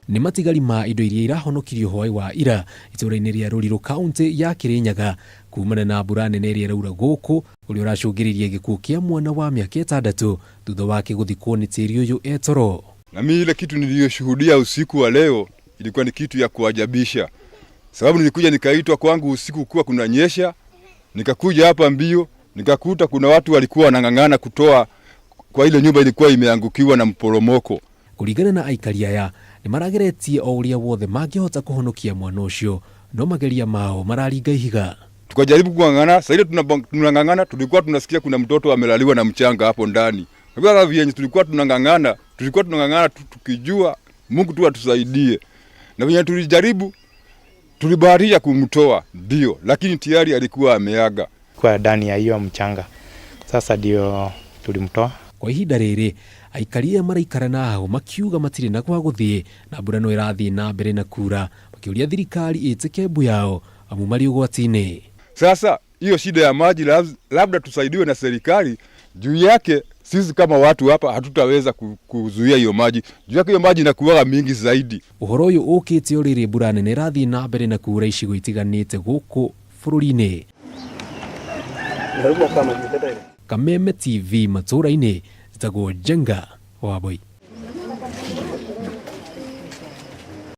Nĩ matigari ma indo iria irahonokirio hwai wa ira itũũra-inĩ rĩa Ruriru kaunti ya Kirinyaga kumana na mbura nene ĩrĩa ĩraura gũkũ ũrĩa ũracũngĩrĩria gĩkuũ kĩa mwana wa miaka 6 thutha wake guthikwo nĩ tĩri ũyũ etoro. Na mimi ile kitu niliyoshuhudia usiku wa leo ilikuwa ni kitu ya kuajabisha. Sababu nilikuja nikaitwa kwangu usiku kuwa kuna nyesha, nikakuja hapa mbio, nikakuta kuna watu walikuwa wanang'ang'ana kutoa kwa ile nyumba ilikuwa imeangukiwa na mporomoko. Kuringana na aikari aya nĩ marageretie o ũrĩa wothe mangĩhota kũhonokia mwana ũcio, no mageria mao mararinga ihiga. Tukajaribu kung'ang'ana, sasa ile tunang'ang'ana, tulikuwa tunasikia kuna mtoto amelaliwa na mchanga hapo ndani. Kwa hivyo tulikuwa tunang'ang'ana tukijua Mungu tu atusaidie. Na wenye tulijaribu tulibahatisha kumtoa ndio, lakini tayari alikuwa ameaga kwa ndani ya hiyo mchanga. Sasa ndio tulimtoa. Kwa ihinda rĩrĩ aikari maraikara naho makiuga matirĩ na kwa gũthiĩ na mbura no ĩrathiĩ na mbere na kura, makĩũria thirikari ĩtĩke mbu yao amu marĩ ũgwati-inĩ. Sasa hiyo shida ya maji labda tusaidiwe na serikali juu yake. Sisi kama watu hapa hatutaweza kuzuia hiyo maji. Juu yake hiyo maji inakuwa mingi zaidi. Ũhoro ũyũ ũkĩte ũrĩrĩ mbura nene ĩrathiĩ na mbere na kura icigo itiganĩte gũkũ bũrũri-inĩ. Kameme TV matũũra-inĩ njĩtagwo Jenga Wambui.